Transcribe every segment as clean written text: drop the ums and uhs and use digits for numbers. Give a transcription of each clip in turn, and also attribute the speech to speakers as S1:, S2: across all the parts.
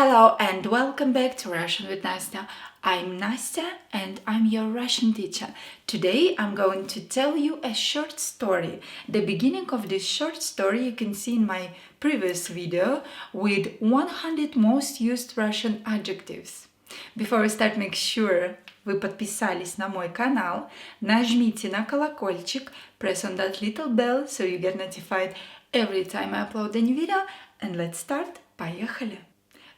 S1: Hello and welcome back to Russian with Nastya. I'm Nastya and I'm your Russian teacher. Today I'm going to tell you a short story. The beginning of this short story you can see in my previous video with 100 most used Russian adjectives. Before we start, make sure вы подписались на мой канал, нажмите на колокольчик, press on that little bell so you get notified every time I upload a new video, and let's start. Поехали!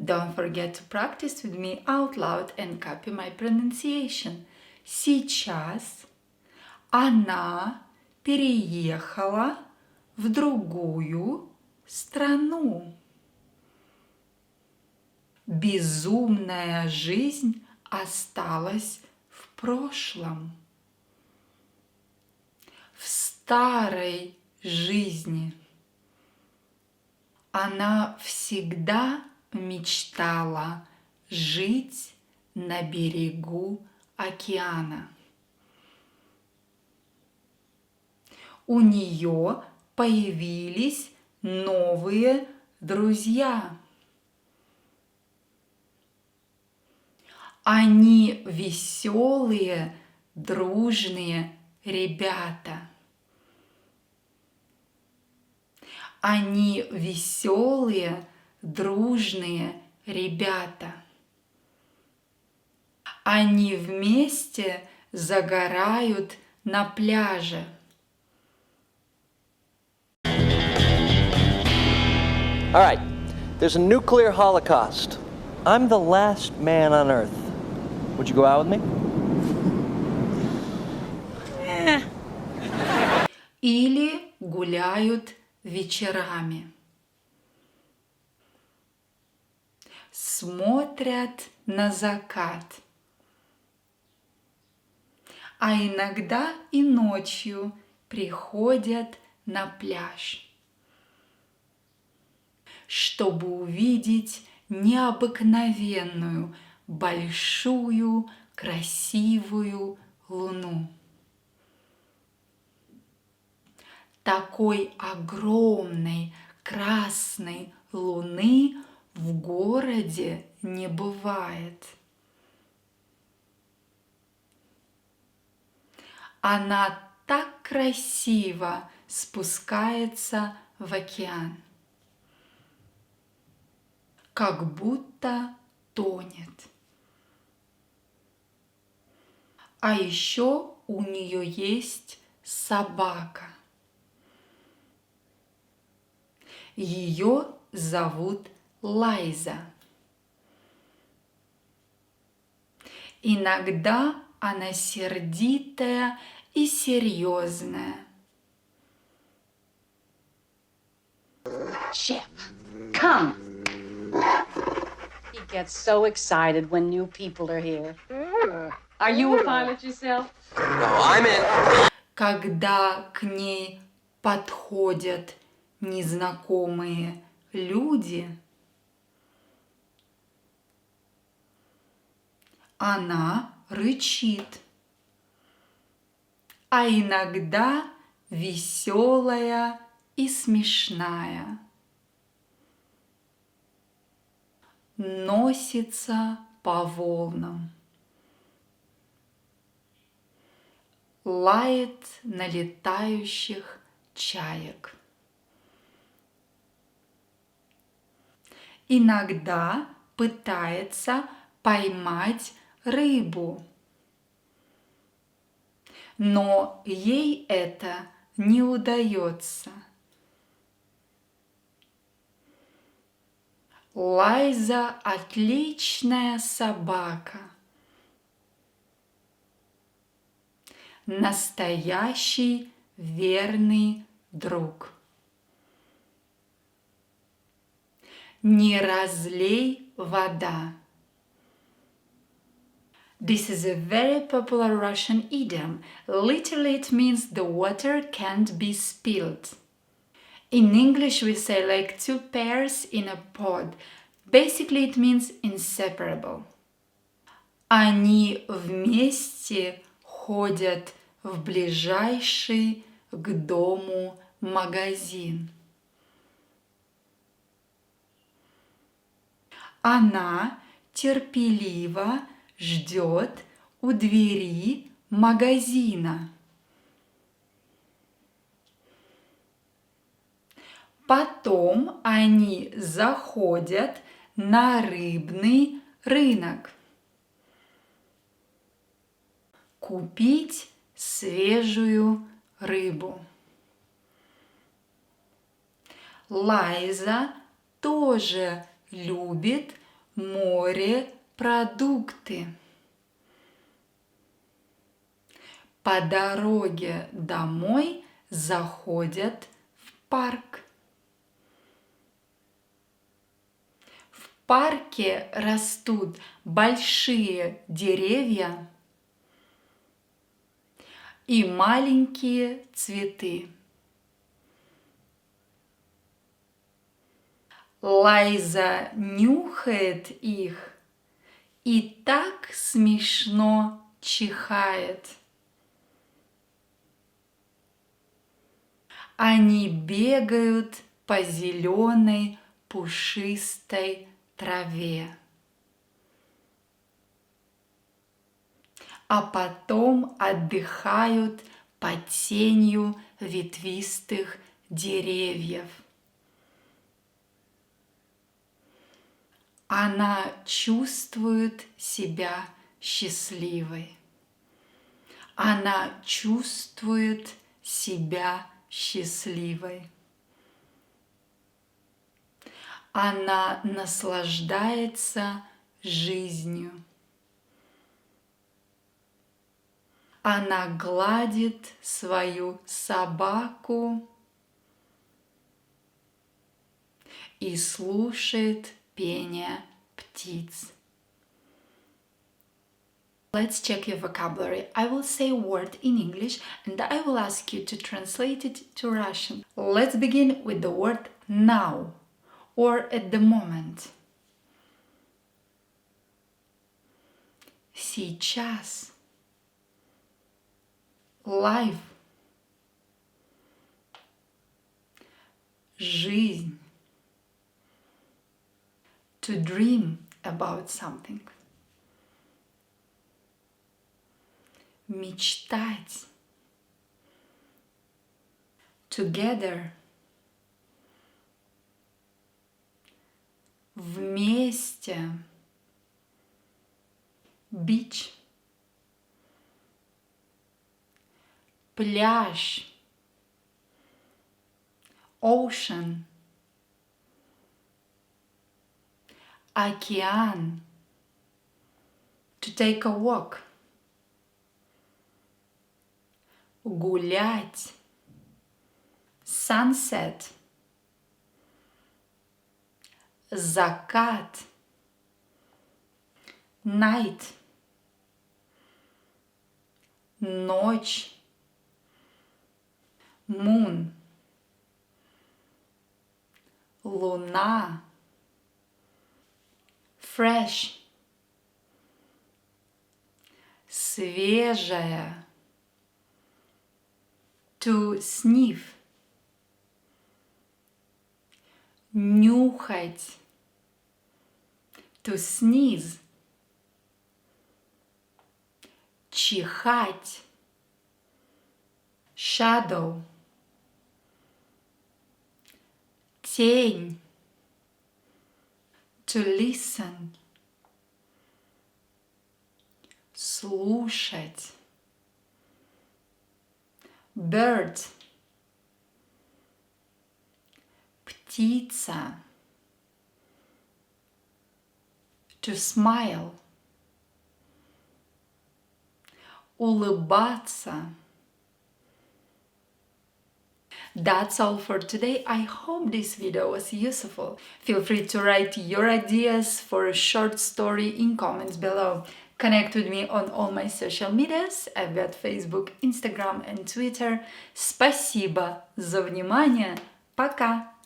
S1: Don't forget to practice with me out loud and copy my pronunciation. Сейчас она переехала в другую страну. Безумная жизнь осталась в прошлом. В старой жизни она всегда мечтала жить на берегу океана. У нее появились новые друзья. Они веселые, дружные ребята. Они веселые, дружные ребята. Они вместе загорают на пляже.
S2: All right, there's a nuclear holocaust. I'm the last man on Earth. Would you go out with me?
S1: Или гуляют вечерами. Смотрят на закат. А иногда и ночью приходят на пляж, чтобы увидеть необыкновенную, большую, красивую луну. Такой огромной красной луны в городе не бывает. Она так красиво спускается в океан, как будто тонет. А еще у нее есть собака. Ее зовут Лайза. Иногда она сердитая и серьезная.
S3: Chip, come. He gets so excited when new people are here. Are you a pilot yourself?
S2: No, I'm in.
S1: Когда к ней подходят незнакомые люди, она рычит, а иногда веселая и смешная. Носится по волнам. Лает на летающих чаек. Иногда пытается поймать рыбу, но ей это не удается. Лайза отличная собака. Настоящий верный друг. Не разлей вода. This is a very popular Russian idiom. Literally it means the water can't be spilled. In English we say like two pears in a pod. Basically it means inseparable. Они вместе ходят в ближайший к дому магазин. Она терпеливо ждет у двери магазина. Потом они заходят на рыбный рынок. Купить свежую рыбу. Лайза тоже любит морепродукты. По дороге домой заходят в парк. В парке растут большие деревья и маленькие цветы. Лайза нюхает их и так смешно чихает. Они бегают по зеленой пушистой траве. А потом отдыхают под тенью ветвистых деревьев. Она чувствует себя счастливой. Она чувствует себя счастливой. Она наслаждается жизнью. Она гладит свою собаку и слушает пение птиц. Let's check your vocabulary. I will say a word in English and I will ask you to translate it to Russian. Let's begin with the word now or at the moment. Сейчас. Life. Жизнь. To dream about something. Мечтать. Together. Вместе. Beach. Пляж. Ocean. Океан. To take a walk. Гулять. Sunset. Закат. Night. Ночь. Moon. Луна. Fresh. Свежая. To sniff. Нюхать. To sneeze. Чихать. Shadow. Тень. To listen. Слушать. Bird. Птица. To smile. Улыбаться. That's all for today. I hope this video was useful. Feel free to write your ideas for a short story in comments below. Connect with me on all my social medias. I've got Facebook, Instagram and Twitter. Спасибо за внимание. Пока!